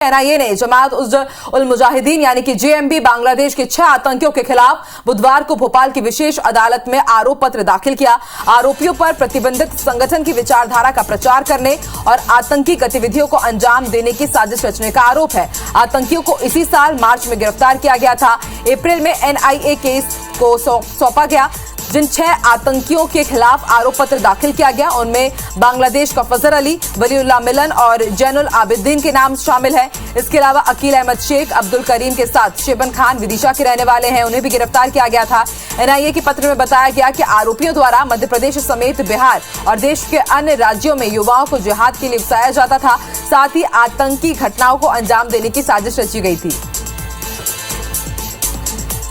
NIA ने जमात उल मुजाहिदीन यानी कि जेएमबी बांग्लादेश के 6 आतंकियों के खिलाफ बुधवार को भोपाल की विशेष अदालत में आरोप पत्र दाखिल किया। आरोपियों पर प्रतिबंधित संगठन की विचारधारा का प्रचार करने और आतंकी गतिविधियों को अंजाम देने की साजिश रचने का आरोप है। आतंकियों को इसी साल मार्च में गिरफ्तार किया गया था। अप्रैल में एनआईए केस को सौंपा गया। जिन 6 आतंकियों के खिलाफ आरोप पत्र दाखिल किया गया उनमें बांग्लादेश का फजर अली, वलीउल्लाह मिलन और जैनुल आबिदीन के नाम शामिल हैं। इसके अलावा अकील अहमद शेख, अब्दुल करीम के साथ शेबन खान विदिशा के रहने वाले हैं, उन्हें भी गिरफ्तार किया गया था। एनआईए के पत्र में बताया गया कि आरोपियों द्वारा मध्य प्रदेश समेत बिहार और देश के अन्य राज्यों में युवाओं को जिहाद के लिए उकसाया जाता था। साथ ही आतंकी घटनाओं को अंजाम देने की साजिश रची गई थी।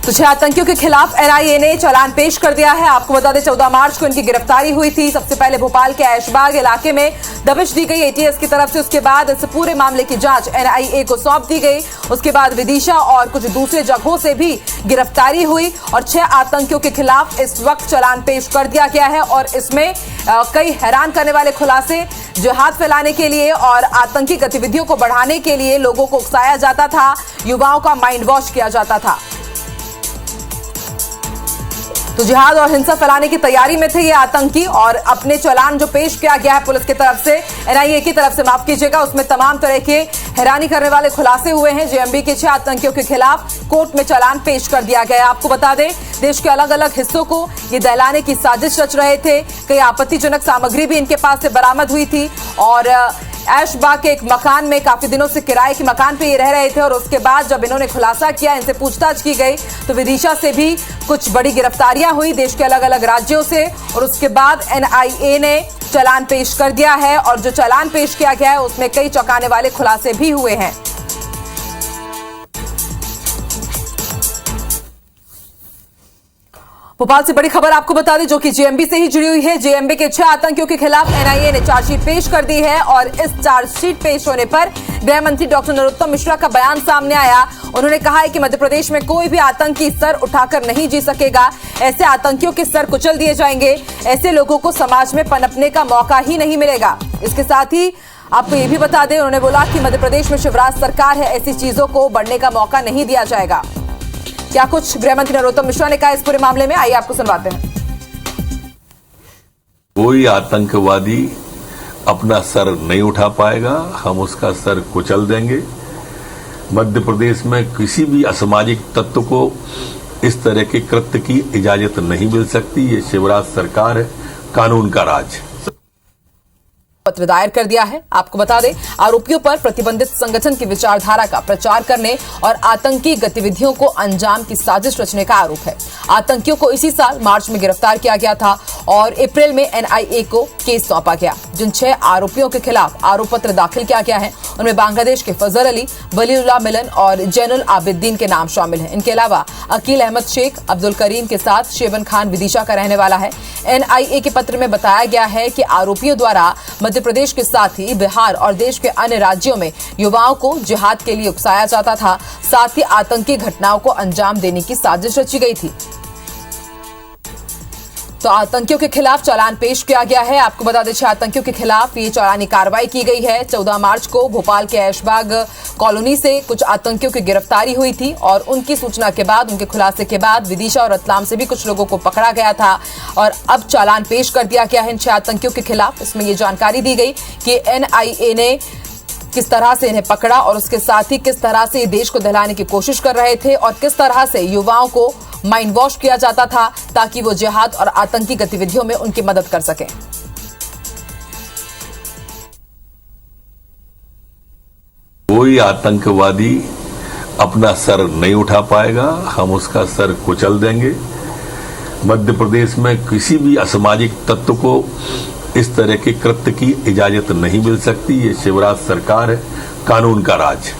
तो 6 आतंकियों के खिलाफ एनआईए ने चालान पेश कर दिया है। आपको बता दें 14 मार्च को इनकी गिरफ्तारी हुई थी। सबसे पहले भोपाल के ऐशबाग इलाके में दबिश दी गई एटीएस की तरफ से। उसके बाद इस पूरे मामले की जांच एनआईए को सौंप दी गई। उसके बाद विदिशा और कुछ दूसरे जगहों से भी गिरफ्तारी हुई और 6 आतंकियों के खिलाफ इस वक्त चालान पेश कर दिया गया है। और इसमें कई हैरान करने वाले खुलासे, जिहाद फैलाने के लिए और आतंकी गतिविधियों को बढ़ाने के लिए लोगों को उकसाया जाता था, युवाओं का माइंड वॉश किया जाता था। तो जिहाद और हिंसा फैलाने की तैयारी में थे ये आतंकी और अपने चालान जो पेश किया गया है पुलिस की तरफ से, एनआईए की तरफ से, माफ कीजिएगा, उसमें तमाम तरह के हैरानी करने वाले खुलासे हुए हैं। जेएमबी के 6 आतंकियों के खिलाफ कोर्ट में चालान पेश कर दिया गया। आपको बता दें देश के अलग अलग हिस्सों को ये दहलाने की साजिश रच रहे थे। कई आपत्तिजनक सामग्री भी इनके पास से बरामद हुई थी और ऐशबाग के एक मकान में काफी दिनों से किराए के मकान पे ये रह रहे थे। और उसके बाद जब इन्होंने खुलासा किया, इनसे पूछताछ की गई तो विदिशा से भी कुछ बड़ी गिरफ्तारियां हुई देश के अलग अलग राज्यों से। और उसके बाद एनआईए ने चालान पेश कर दिया है और जो चालान पेश किया गया है उसमें कई चौंकाने वाले खुलासे भी हुए हैं। भोपाल से बड़ी खबर आपको बता दें जो कि जेएमबी से ही जुड़ी हुई है। जेएमबी के 6 आतंकियों के खिलाफ एनआईए ने चार्जशीट पेश कर दी है और इस चार्जशीट पेश होने पर गृह मंत्री डॉक्टर नरोत्तम मिश्रा का बयान सामने आया। उन्होंने कहा है कि मध्य प्रदेश में कोई भी आतंकी सर उठाकर नहीं जी सकेगा। ऐसे आतंकियों के सर कुचल दिए जाएंगे। ऐसे लोगों को समाज में पनपने का मौका ही नहीं मिलेगा। इसके साथ ही आपको ये भी बता दें, उन्होंने बोला कि मध्य प्रदेश में शिवराज सरकार है, ऐसी चीजों को बढ़ने का मौका नहीं दिया जाएगा। क्या कुछ गृह मंत्री नरोत्तम मिश्रा ने कहा इस पूरे मामले में, आइए आपको सुनवाते हैं। कोई आतंकवादी अपना सर नहीं उठा पाएगा, हम उसका सर कुचल देंगे। मध्य प्रदेश में किसी भी असामाजिक तत्व को इस तरह के कृत्य की इजाजत नहीं मिल सकती। ये शिवराज सरकार है, कानून का राज। पत्र दायर कर दिया है। आपको बता दें आरोपियों पर प्रतिबंधित संगठन की विचारधारा का प्रचार करने और आतंकी गतिविधियों को अंजाम की साजिश रचने का आरोप है। आतंकियों को इसी साल मार्च में गिरफ्तार किया गया था और अप्रैल में एनआईए को केस सौंपा गया। जिन 6 आरोपियों के खिलाफ आरोप पत्र दाखिल किया गया है उनमें बांग्लादेश के फजर अली, वलीउल्लाह मिलन और जैनुल आबिदीन के नाम शामिल हैं। इनके अलावा अकील अहमद शेख, अब्दुल करीम के साथ शेबन खान विदिशा का रहने वाला है। एनआईए के पत्र में बताया गया है कि आरोपियों द्वारा मध्य प्रदेश के साथ ही बिहार और देश के अन्य राज्यों में युवाओं को जिहाद के लिए उकसाया जाता था। साथ ही आतंकी घटनाओं को अंजाम देने की साजिश रची गई थी। तो आतंकियों के खिलाफ चालान पेश किया गया है। आपको बता दें 6 आतंकियों के खिलाफ ये चालानी कार्रवाई की गई है। 14 मार्च को भोपाल के ऐशबाग कॉलोनी से कुछ आतंकियों की गिरफ्तारी हुई थी और उनकी सूचना के बाद, उनके खुलासे के बाद विदिशा और रतलाम से भी कुछ लोगों को पकड़ा गया था और अब चालान पेश कर दिया गया है इन 6 आतंकियों के खिलाफ। इसमें यह जानकारी दी गई कि एनआईए ने किस तरह से इन्हें पकड़ा और उसके साथ ही किस तरह से देश को दहलाने की कोशिश कर रहे थे और किस तरह से युवाओं को माइंड वॉश किया जाता था ताकि वो जिहाद और आतंकी गतिविधियों में उनकी मदद कर सकें। कोई आतंकवादी अपना सर नहीं उठा पाएगा, हम उसका सर कुचल देंगे। मध्य प्रदेश में किसी भी असामाजिक तत्व को इस तरह के कृत्य की इजाजत नहीं मिल सकती। ये शिवराज सरकार है, कानून का राज।